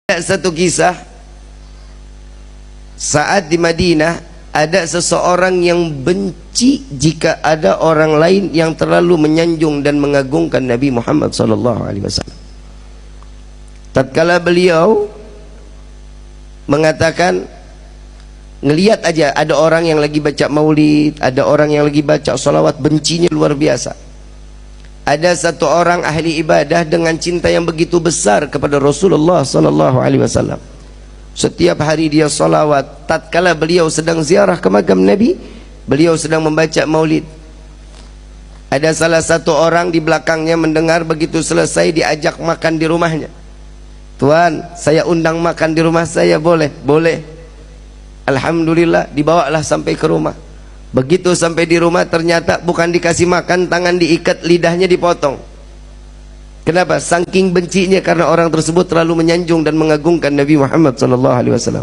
Ada satu kisah saat di Madinah ada seseorang yang benci jika ada orang lain yang terlalu menyanjung dan mengagungkan Nabi Muhammad SAW. Tatkala beliau mengatakan, ngelihat aja ada orang yang lagi baca maulid, ada orang yang lagi baca salawat, bencinya luar biasa. Ada satu orang ahli ibadah dengan cinta yang begitu besar kepada Rasulullah SAW. Setiap hari dia salawat. Tatkala beliau sedang ziarah ke makam Nabi, beliau sedang membaca maulid. Ada salah satu orang di belakangnya mendengar, begitu selesai diajak makan di rumahnya. Tuan, saya undang makan di rumah saya, boleh? Boleh. Alhamdulillah, dibawalah sampai ke rumah. Begitu sampai di rumah ternyata bukan dikasih makan, tangan diikat, lidahnya dipotong. Kenapa? Saking bencinya karena orang tersebut terlalu menyanjung dan mengagungkan Nabi Muhammad SAW.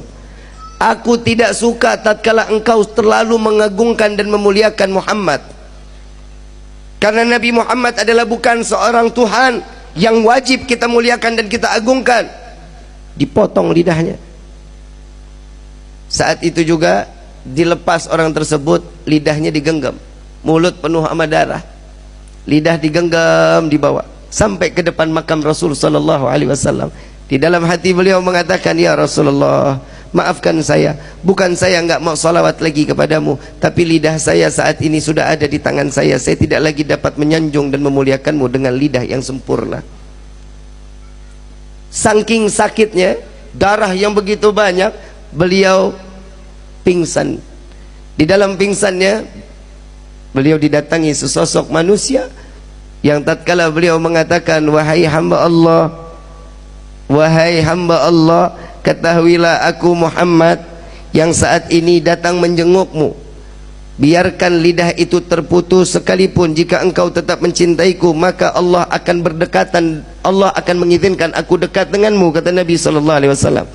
Aku tidak suka tatkala engkau terlalu mengagungkan dan memuliakan Muhammad. Karena Nabi Muhammad adalah bukan seorang Tuhan yang wajib kita muliakan dan kita agungkan. Dipotong lidahnya. Saat itu juga dilepas orang tersebut, lidahnya digenggam, mulut penuh sama darah, lidah digenggam, dibawa sampai ke depan makam Rasul SAW. Di dalam hati beliau mengatakan, ya Rasulullah, maafkan saya, bukan saya enggak mau salawat lagi kepadamu, tapi lidah saya saat ini sudah ada di tangan saya tidak lagi dapat menyanjung dan memuliakanmu dengan lidah yang sempurna. Saking sakitnya, darah yang begitu banyak, beliau pingsan. Di dalam pingsannya beliau didatangi sesosok manusia yang tatkala beliau mengatakan, wahai hamba Allah, wahai hamba Allah, ketahuilah aku Muhammad yang saat ini datang menjengukmu. Biarkan lidah itu terputus, sekalipun jika engkau tetap mencintaiku, maka Allah akan berdekatan, Allah akan mengizinkan aku dekat denganmu, kata Nabi SAW.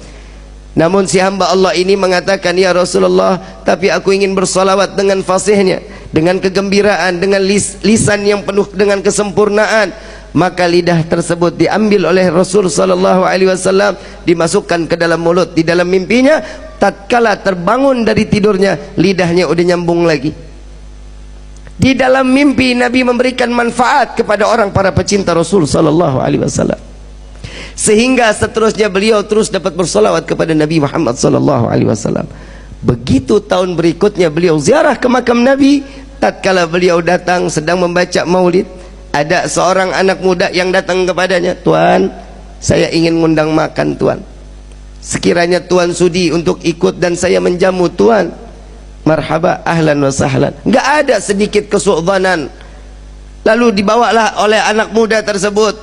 Namun si hamba Allah ini mengatakan, ya Rasulullah, tapi aku ingin bersalawat dengan fasihnya, dengan kegembiraan, dengan lisan yang penuh dengan kesempurnaan. Maka lidah tersebut diambil oleh Rasul SAW, dimasukkan ke dalam mulut. Di dalam mimpinya, tatkala terbangun dari tidurnya, lidahnya udah nyambung lagi. Di dalam mimpi Nabi memberikan manfaat kepada orang para pecinta Rasul SAW, sehingga seterusnya beliau terus dapat bersolawat kepada Nabi Muhammad SAW. Begitu tahun berikutnya beliau ziarah ke makam Nabi. Tatkala beliau datang sedang membaca maulid, ada seorang anak muda yang datang kepadanya, Tuan, saya ingin ngundang makan Tuan. Sekiranya Tuan sudi untuk ikut dan saya menjamu Tuan, marhaba, ahlan wa sahlan. Enggak ada sedikit kesu'dhanan. Lalu dibawalah oleh anak muda tersebut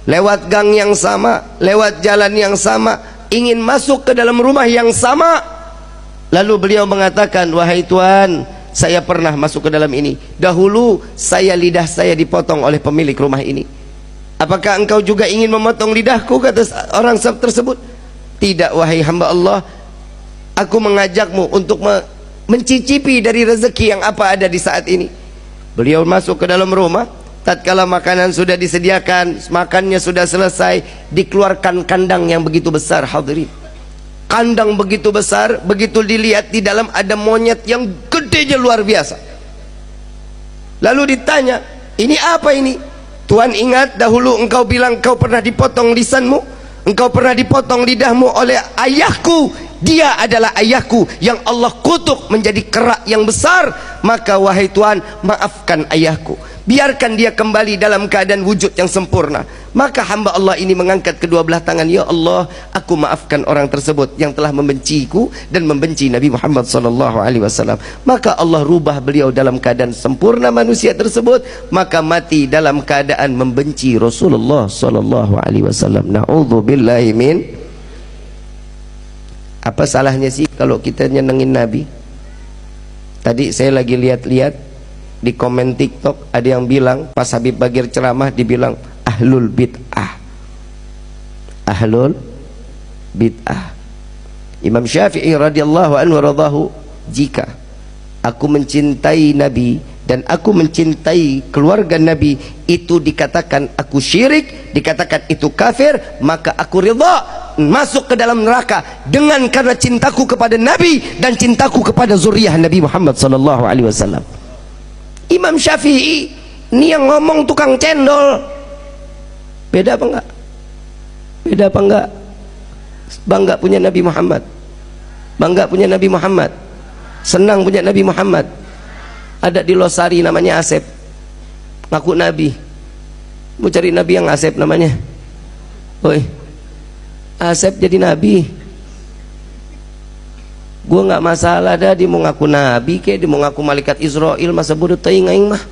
lewat gang yang sama, lewat jalan yang sama, ingin masuk ke dalam rumah yang sama. Lalu beliau mengatakan, wahai Tuan, saya pernah masuk ke dalam ini. Dahulu lidah saya dipotong oleh pemilik rumah ini. Apakah engkau juga ingin memotong lidahku, kata orang tersebut. Tidak, wahai hamba Allah, aku mengajakmu untuk mencicipi dari rezeki yang apa ada di saat ini. Beliau masuk ke dalam rumah. Tatkala makanan sudah disediakan, makannya sudah selesai, dikeluarkan kandang yang begitu besar, hadirin. Kandang begitu besar, begitu dilihat di dalam ada monyet yang gedenya luar biasa. Lalu ditanya, ini apa ini? Tuan, ingat dahulu engkau bilang engkau pernah dipotong lisanmu, engkau pernah dipotong lidahmu oleh ayahku. Dia adalah ayahku yang Allah kutuk menjadi kerak yang besar. Maka wahai Tuan, maafkan ayahku, biarkan dia kembali dalam keadaan wujud yang sempurna. Maka hamba Allah ini mengangkat kedua belah tangan, ya Allah, aku maafkan orang tersebut yang telah membenciku dan membenci Nabi Muhammad SAW. Maka Allah rubah beliau dalam keadaan sempurna manusia tersebut, maka mati dalam keadaan membenci Rasulullah SAW. Na'udzubillahi min. Apa salahnya sih kalau kita nyenengin Nabi? Tadi saya lagi lihat-lihat di komen TikTok, ada yang bilang pas Habib Bagir ceramah dibilang ahlul bid'ah. Ahlul bid'ah. Imam Syafi'i radhiyallahu anhu radhahu, jika aku mencintai Nabi dan aku mencintai keluarga Nabi, itu dikatakan aku syirik, dikatakan itu kafir, maka aku ridha masuk ke dalam neraka dengan karena cintaku kepada Nabi dan cintaku kepada zuriyah Nabi Muhammad sallallahu alaihi wasallam. Imam Syafi'i ini yang ngomong tukang cendol. Beda apa enggak? Beda apa enggak? Bangga punya Nabi Muhammad, bangga punya Nabi Muhammad, senang punya Nabi Muhammad. Ada di Losari namanya Asep, ngaku Nabi. Mau cari Nabi yang Asep namanya. Woi, Asep jadi Nabi. Gua nggak masalah dah dia mau ngaku Nabi, kayak dia mau ngaku malaikat Israel, masa bodoh teing aing mah.